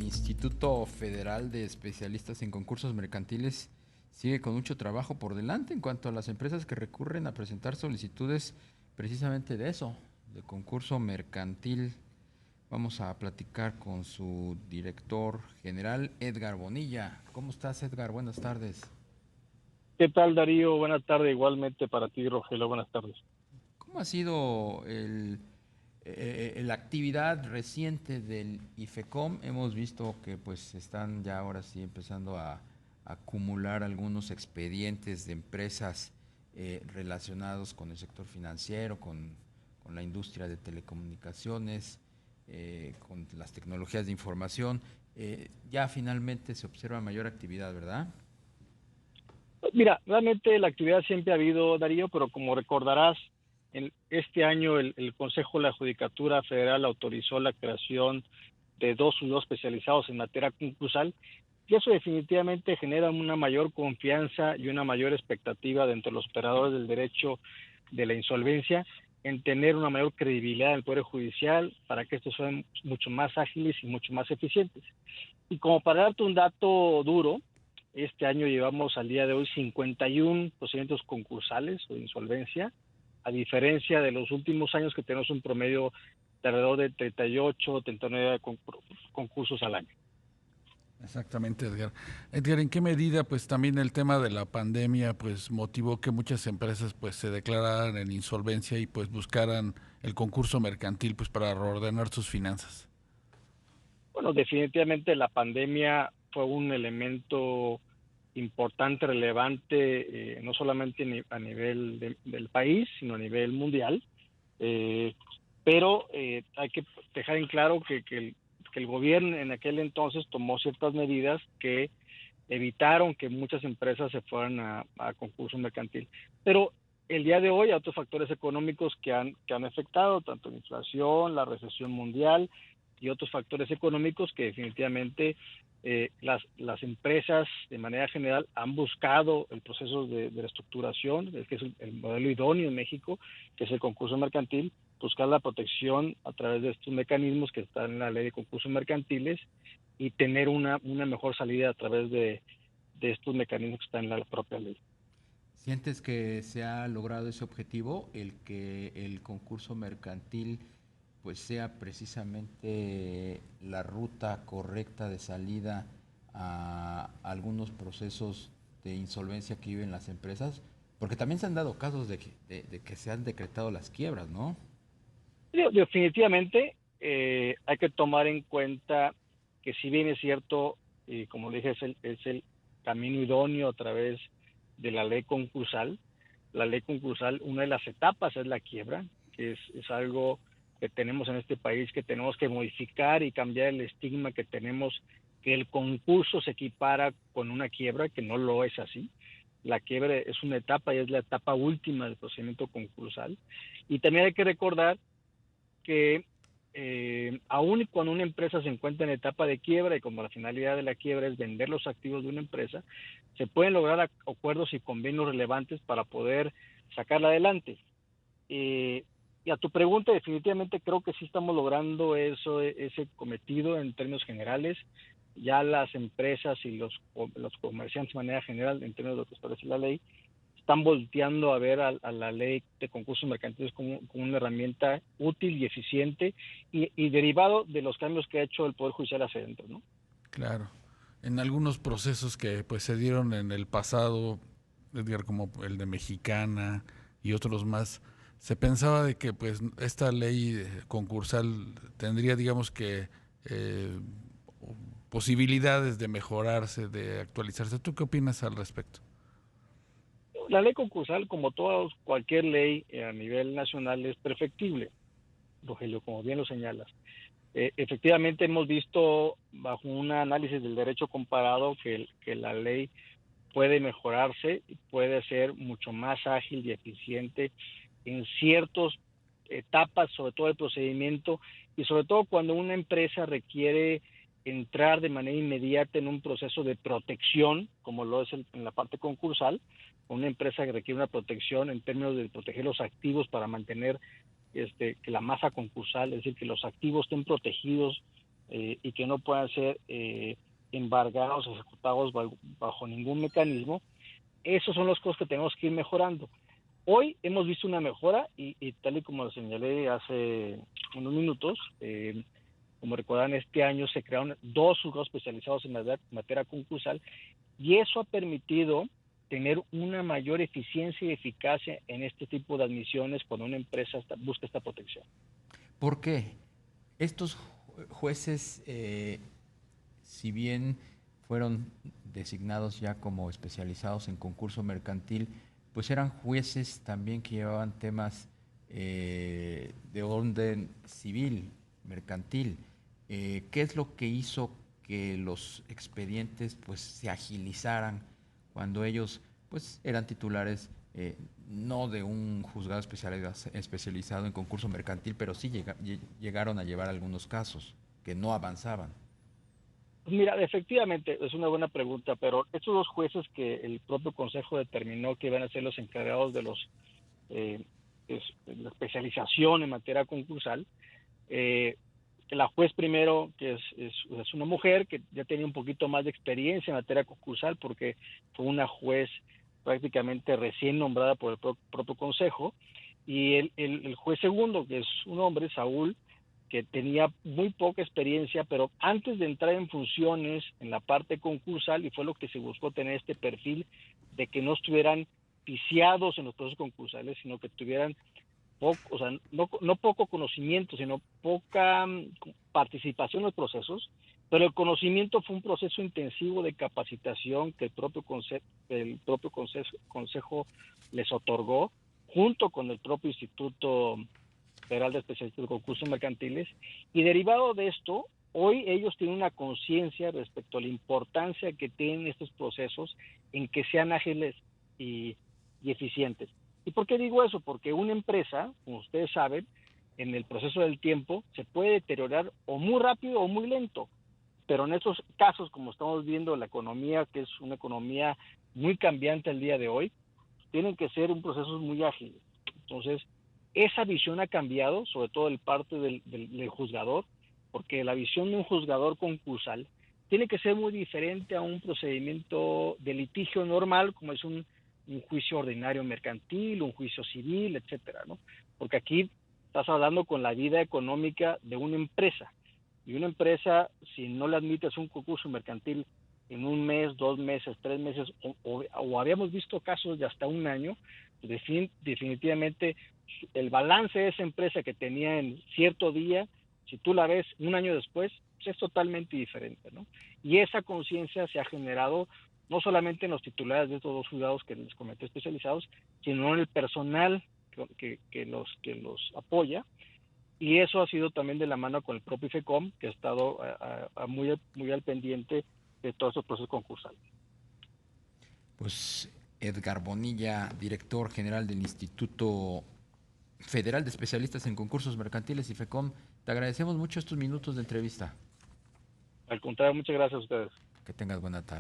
Instituto Federal de Especialistas en Concursos Mercantiles sigue con mucho trabajo por delante en cuanto a las empresas que recurren a presentar solicitudes precisamente de eso, de concurso mercantil. Vamos a platicar con su director general, Edgar Bonilla. ¿Cómo estás, Edgar? Buenas tardes. ¿Qué tal, Darío? Buenas tardes, igualmente para ti, Rogelio, buenas tardes. ¿Cómo ha sido la actividad reciente del IFECOM? Hemos visto que pues están ya ahora sí empezando a acumular algunos expedientes de empresas relacionados con el sector financiero, con la industria de telecomunicaciones, con las tecnologías de información. Ya finalmente se observa mayor actividad, ¿verdad? Mira, realmente la actividad siempre ha habido, Darío, pero como recordarás, este año el Consejo de la Judicatura Federal autorizó la creación de dos juzgados especializados en materia concursal, y eso definitivamente genera una mayor confianza y una mayor expectativa dentro de los operadores del derecho de la insolvencia en tener una mayor credibilidad en el Poder Judicial para que estos sean mucho más ágiles y mucho más eficientes. Y como para darte un dato duro, este año llevamos al día de hoy 51 procedimientos concursales o de insolvencia, a diferencia de los últimos años que tenemos un promedio de alrededor de 38 o 39 concursos al año. Exactamente, Edgar. Edgar, ¿en qué medida pues también el tema de la pandemia pues motivó que muchas empresas pues se declararan en insolvencia y pues buscaran el concurso mercantil pues para reordenar sus finanzas? Bueno, definitivamente la pandemia fue un elemento importante, relevante, no solamente a nivel del país, sino a nivel mundial. Eh, pero hay que dejar en claro que el gobierno en aquel entonces tomó ciertas medidas que evitaron que muchas empresas se fueran a concurso mercantil. Pero el día de hoy hay otros factores económicos que han afectado, tanto la inflación, la recesión mundial y otros factores económicos que definitivamente las empresas de manera general han buscado el proceso de reestructuración, que es el modelo idóneo en México, que es el concurso mercantil, buscar la protección a través de estos mecanismos que están en la ley de concursos mercantiles y tener una mejor salida a través de estos mecanismos que están en la propia ley. ¿Sientes que se ha logrado ese objetivo, el que el concurso mercantil pues sea precisamente la ruta correcta de salida a algunos procesos de insolvencia que viven las empresas? Porque también se han dado casos de que se han decretado las quiebras, ¿no? Definitivamente hay que tomar en cuenta que si bien es cierto, y como le dije, es el camino idóneo a través de la ley concursal, una de las etapas es la quiebra, que es algo que tenemos en este país, que tenemos que modificar y cambiar el estigma que tenemos, que el concurso se equipara con una quiebra, que no lo es así. La quiebra es una etapa y es la etapa última del procedimiento concursal. Y también hay que recordar que aun cuando una empresa se encuentra en etapa de quiebra y como la finalidad de la quiebra es vender los activos de una empresa, se pueden lograr acuerdos y convenios relevantes para poder sacarla adelante. Eh, y a tu pregunta, definitivamente creo que sí estamos logrando eso, ese cometido en términos generales. Ya las empresas y los comerciantes de manera general, en términos de lo que establece la ley, están volteando a ver a la ley de concursos mercantiles como una herramienta útil y eficiente y derivado de los cambios que ha hecho el Poder Judicial hacia adentro, ¿no? Claro. En algunos procesos que pues se dieron en el pasado, Edgar, como el de Mexicana y otros más, se pensaba de que pues esta ley concursal tendría, digamos que, eh, posibilidades de mejorarse, de actualizarse. ¿Tú qué opinas al respecto? La ley concursal, como toda cualquier ley a nivel nacional, es perfectible, Rogelio, como bien lo señalas. Efectivamente, hemos visto bajo un análisis del derecho comparado que la ley puede mejorarse y puede ser mucho más ágil y eficiente en ciertas etapas, sobre todo el procedimiento, y sobre todo cuando una empresa requiere entrar de manera inmediata en un proceso de protección, como lo es en la parte concursal, una empresa que requiere una protección en términos de proteger los activos para mantener que la masa concursal, es decir, que los activos estén protegidos y que no puedan ser embargados o ejecutados bajo ningún mecanismo. Esos son los cosas que tenemos que ir mejorando. Hoy hemos visto una mejora y tal y como lo señalé hace unos minutos, como recordarán, este año se crearon 2 juzgados especializados en materia concursal y eso ha permitido tener una mayor eficiencia y eficacia en este tipo de admisiones cuando una empresa busca esta protección. ¿Por qué? Estos jueces, si bien fueron designados ya como especializados en concurso mercantil, pues eran jueces también que llevaban temas de orden civil, mercantil. ¿Qué es lo que hizo que los expedientes pues se agilizaran cuando ellos pues eran titulares no de un juzgado especializado en concurso mercantil, pero sí llegaron a llevar algunos casos que no avanzaban? Mira, efectivamente, es una buena pregunta, pero estos 2 jueces que el propio Consejo determinó que iban a ser los encargados de la especialización en materia concursal, la juez primero, que es una mujer que ya tenía un poquito más de experiencia en materia concursal porque fue una juez prácticamente recién nombrada por el propio Consejo, y el juez segundo, que es un hombre, Saúl, que tenía muy poca experiencia, pero antes de entrar en funciones en la parte concursal, y fue lo que se buscó tener este perfil de que no estuvieran viciados en los procesos concursales, sino que tuvieran poco, o sea, no poco conocimiento, sino poca participación en los procesos, pero el conocimiento fue un proceso intensivo de capacitación que el propio consejo les otorgó, junto con el propio Instituto Federal de Especialistas de Concursos Mercantiles, y derivado de esto, hoy ellos tienen una conciencia respecto a la importancia que tienen estos procesos en que sean ágiles y eficientes. ¿Y por qué digo eso? Porque una empresa, como ustedes saben, en el proceso del tiempo se puede deteriorar o muy rápido o muy lento, pero en estos casos, como estamos viendo la economía, que es una economía muy cambiante al día de hoy, tienen que ser un proceso muy ágil. Entonces, esa visión ha cambiado, sobre todo el parte del juzgador, porque la visión de un juzgador concursal tiene que ser muy diferente a un procedimiento de litigio normal, como es un juicio ordinario mercantil, un juicio civil, etcétera, ¿no? Porque aquí estás hablando con la vida económica de una empresa, y una empresa, si no le admites un concurso mercantil en 1 mes, 2 meses, 3 meses, o habíamos visto casos de hasta 1 año, definitivamente el balance de esa empresa que tenía en cierto día, si tú la ves 1 año después, pues es totalmente diferente, ¿no? Y esa conciencia se ha generado no solamente en los titulares de estos 2 juzgados que les comenté especializados, sino en el personal que los apoya, y eso ha sido también de la mano con el propio IFECOM, que ha estado muy al pendiente de todos estos procesos concursales. Pues Edgar Bonilla, director general del Instituto Federal de Especialistas en Concursos Mercantiles, IFECOM, te agradecemos mucho estos minutos de entrevista. Al contrario, muchas gracias a ustedes. Que tengas buena tarde.